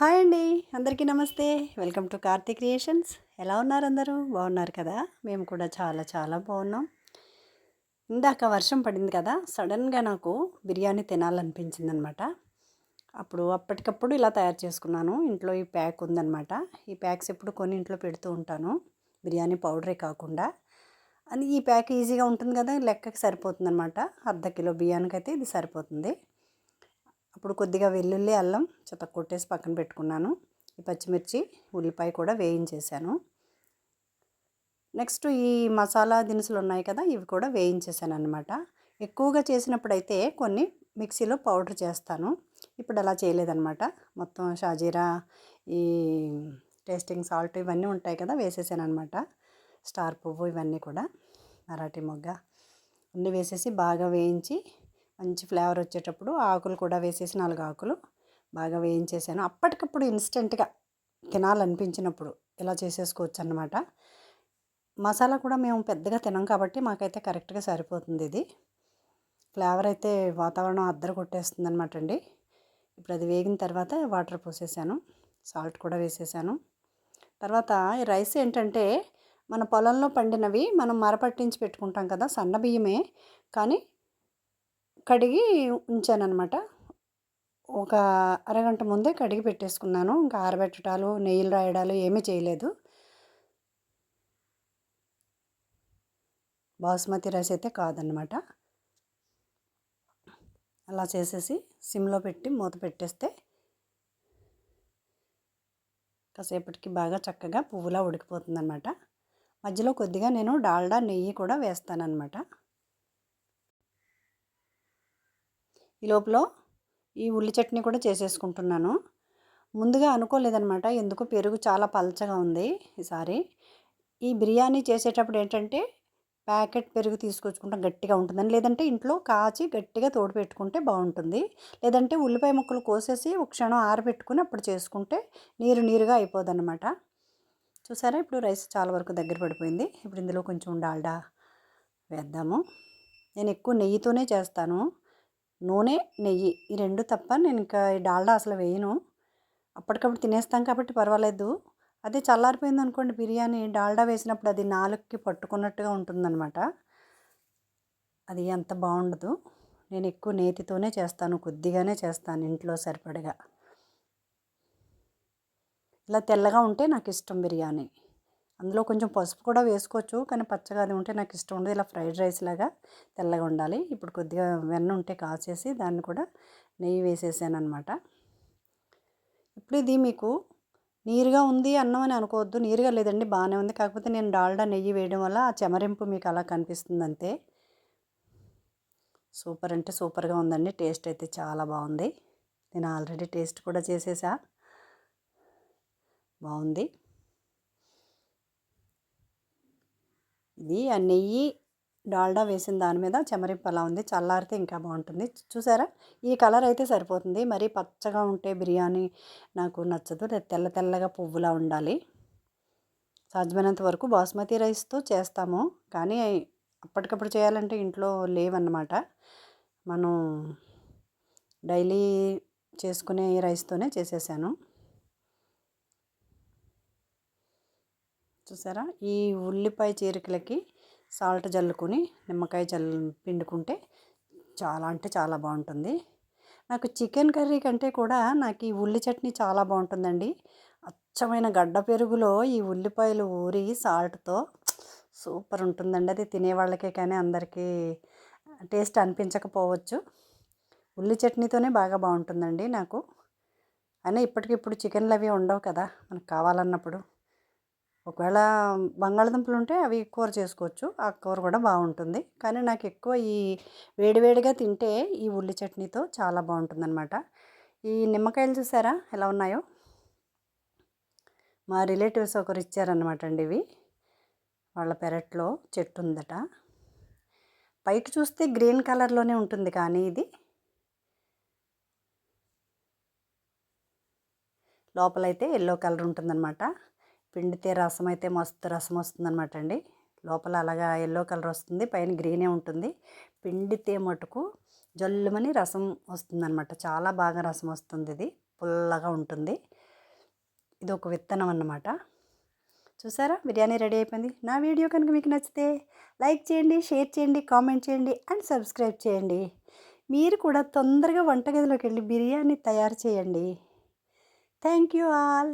Hi అండి. అందరికీ నమస్తే. Welcome to Karthi creations. ఎలా ఉన్నారు అందరూ? బాగున్నారు కదా? మేము కూడా చాలా చాలా బాగున్నాం. ఇందాక వర్షం పడింది కదా, సడన్గా నాకు బిర్యానీ తినాలనిపించిందనమాట. అప్పటికప్పుడు ఇలా తయారు చేసుకున్నాను. ఇంట్లో ఈ ప్యాక్ ఉందన్నమాట. ఈ ప్యాక్స్ ఎప్పుడు కొని ఇంట్లో పెడుతూ ఉంటాను, బిర్యానీ పౌడరే కాకుండా. అని ఈ ప్యాక్ ఈజీగా ఉంటుంది కదా, లెక్కకి సరిపోతుందన్నమాట. అర్ధ కిలో బియ్యానికైతే ఇది సరిపోతుంది. అప్పుడు కొద్దిగా వెల్లుల్లి అల్లం కొట్టేసి పక్కన పెట్టుకున్నాను. ఈ పచ్చిమిర్చి ఉల్లిపాయ కూడా వేయించేసాను. నెక్స్ట్ ఈ మసాలా దినుసులు ఉన్నాయి కదా, ఇవి కూడా వేయించేసాను అనమాట. ఎక్కువగా చేసినప్పుడైతే కొన్ని మిక్సీలో పౌడర్ చేస్తాను. ఇప్పుడు అలా చేయలేదన్నమాట. మొత్తం షాజీరా, ఈ టేస్టింగ్ సాల్ట్ ఇవన్నీ ఉంటాయి కదా, వేసేసాను అనమాట. స్టార్ పువ్వు ఇవన్నీ కూడా, మరాఠీ మొగ్గ అన్నీ వేసేసి బాగా వేయించి మంచి ఫ్లేవర్ వచ్చేటప్పుడు ఆకులు కూడా వేసేసి 4 ఆకులు బాగా వేయించేసాను. అప్పటికప్పుడు ఇన్స్టెంట్గా తినాలనిపించినప్పుడు ఇలా చేసేసుకోవచ్చు అన్నమాట. మసాలా కూడా మేము పెద్దగా తినం కాబట్టి మాకైతే కరెక్ట్గా సరిపోతుంది. ఇది ఫ్లేవర్ అయితే వాతావరణం అద్దర కొట్టేస్తుంది అనమాట అండి. ఇప్పుడు అది వేగిన తర్వాత వాటర్ పోసేసాను, సాల్ట్ కూడా వేసేసాను. తర్వాత ఈ రైస్ ఏంటంటే మన పొలంలో పండినవి మనం మరపట్టించి పెట్టుకుంటాం కదా, సన్న బియ్యమే కానీ కడిగి ఉంచానన్నమాట. ఒక అరగంట ముందే కడిగి పెట్టేసుకున్నాను. ఇంకా ఆరబెట్టడాలు నెయ్యిలు రాయడాలు ఏమీ చేయలేదు. బాస్మతి రైస్ అయితే కాదన్నమాట. అలా చేసేసి సిమ్లో పెట్టి మూత పెట్టేస్తే కాసేపటికి బాగా చక్కగా పువ్వులా ఉడికిపోతుందన్నమాట. మధ్యలో కొద్దిగా నేను డాల్డా నెయ్యి కూడా వేస్తానన్నమాట. ఈ లోపల ఈ ఉల్లి చట్నీ కూడా చేసేసుకుంటున్నాను. ముందుగా అనుకోలేదన్నమాట, ఎందుకు పెరుగు చాలా పలచగా ఉంది ఈసారి. ఈ బిర్యానీ చేసేటప్పుడు ఏంటంటే ప్యాకెట్ పెరుగు తీసుకొచ్చుకుంటాం, గట్టిగా ఉంటుందని. లేదంటే ఇంట్లో కాచి గట్టిగా తోడు పెట్టుకుంటే బాగుంటుంది. లేదంటే ఉల్లిపాయ ముక్కలు కోసేసి ఒక క్షణం ఆరబెట్టుకుని అప్పుడు చేసుకుంటే నీరు నీరుగా అయిపోదన్నమాట. చూసారా, ఇప్పుడు రైస్ చాలా వరకు దగ్గర పడిపోయింది. ఇప్పుడు ఇందులో కొంచెం డాల్డా వేద్దాము. నేను ఎక్కువ నెయ్యితోనే చేస్తాను. నూనె, నెయ్యి ఈ రెండు తప్ప నేను ఇంకా ఈ డాల్డా అసలు వేయను. అప్పటికప్పుడు తినేస్తాం కాబట్టి పర్వాలేదు. అదే చల్లారిపోయింది అనుకోండి బిర్యానీ, డాల్డా వేసినప్పుడు అది నాలుగుకి పట్టుకున్నట్టుగా ఉంటుందన్నమాట. అది అంత బాగుండదు. నేను ఎక్కువ నేతితోనే చేస్తాను, కొద్దిగానే చేస్తాను ఇంట్లో సరిపడగా. ఇలా తెల్లగా ఉంటే నాకు ఇష్టం బిర్యానీ. అందులో కొంచెం పసుపు కూడా వేసుకోవచ్చు, కానీ పచ్చగా అది ఉంటే నాకు ఇష్టం ఉండదు. ఇలా ఫ్రైడ్ రైస్ లాగా తెల్లగా ఉండాలి. ఇప్పుడు కొద్దిగా వెన్న ఉంటే కాచేసి దాన్ని కూడా నెయ్యి వేసేసాను అనమాట. ఇప్పుడు ఇది మీకు నీరుగా ఉంది అన్నం అని అనుకోవద్దు. నీరుగా లేదండి, బాగానే ఉంది. కాకపోతే నేను డాల్డా నెయ్యి వేయడం వల్ల ఆ చెమరింపు మీకు అలా కనిపిస్తుంది అంతే. సూపర్ అంటే సూపర్గా ఉందండి. టేస్ట్ అయితే చాలా బాగుంది. నేను ఆల్రెడీ టేస్ట్ కూడా చేసేసా, బాగుంది. ఇది ఆ నెయ్యి డాల్డా వేసిన దాని మీద చెమరింపు అలా ఉంది. చల్లారితే ఇంకా బాగుంటుంది. చూసారా, ఈ కలర్ అయితే సరిపోతుంది. మరీ పచ్చగా ఉంటే బిర్యానీ నాకు నచ్చదు. తెల్ల తెల్లగా పువ్వులా ఉండాలి. సాధ్యమైనంత వరకు బాస్మతి రైస్తో చేస్తాము, కానీ అప్పటికప్పుడు చేయాలంటే ఇంట్లో లేవన్నమాట. మనం డైలీ చేసుకునే రైస్తోనే చేసేసాను. చూసారా, ఈ ఉల్లిపాయ చీరికలకి సాల్ట్ జల్లుకొని నిమ్మకాయ పిండుకుంటే చాలా అంటే చాలా బాగుంటుంది. నాకు చికెన్ కర్రీ కంటే కూడా నాకు ఈ ఉల్లి చట్నీ చాలా బాగుంటుందండి. అచ్చమైన గడ్డ పెరుగులో ఈ ఉల్లిపాయలు ఊరి సాల్ట్తో సూపర్ ఉంటుందండి. అది తినేవాళ్ళకే కానీ అందరికీ టేస్ట్ అనిపించకపోవచ్చు. ఉల్లి చట్నీతోనే బాగా బాగుంటుందండి నాకు. అయినా ఇప్పటికిప్పుడు చికెన్లు అవి ఉండవు కదా మనకు కావాలన్నప్పుడు. ఒకవేళ బంగాళదుంపలు ఉంటే అవి కూర చేసుకోవచ్చు, ఆ కూర కూడా బాగుంటుంది. కానీ నాకు ఎక్కువ ఈ వేడివేడిగా తింటే ఈ ఉల్లి చట్నీతో చాలా బాగుంటుందన్నమాట. ఈ నిమ్మకాయలు చూసారా ఎలా ఉన్నాయో? మా రిలేటివ్స్ ఒకరు ఇచ్చారనమాట అండి ఇవి. వాళ్ళ పెరట్లో చెట్టు ఉందట. పైకి చూస్తే గ్రీన్ కలర్లోనే ఉంటుంది, కానీ ఇది లోపలైతే ఎల్లో కలర్ ఉంటుందన్నమాట. పిండితే రసం అయితే మస్తు రసం వస్తుందన్నమాట అండి. లోపల అలాగా ఎల్లో కలర్ వస్తుంది, పైన గ్రీనే ఉంటుంది. పిండితే మటుకు జల్లుమని రసం వస్తుందన్నమాట. చాలా బాగా రసం వస్తుంది. ఇది పుల్లగా ఉంటుంది. ఇది ఒక విత్తనం అన్నమాట. చూసారా బిర్యానీ రెడీ అయిపోయింది. నా వీడియో కనుక మీకు నచ్చితే లైక్ చేయండి, షేర్ చేయండి, కామెంట్ చేయండి అండ్ సబ్స్క్రైబ్ చేయండి. మీరు కూడా తొందరగా వంటగదిలోకి వెళ్ళి బిర్యానీ తయారు చేయండి. Thank you all.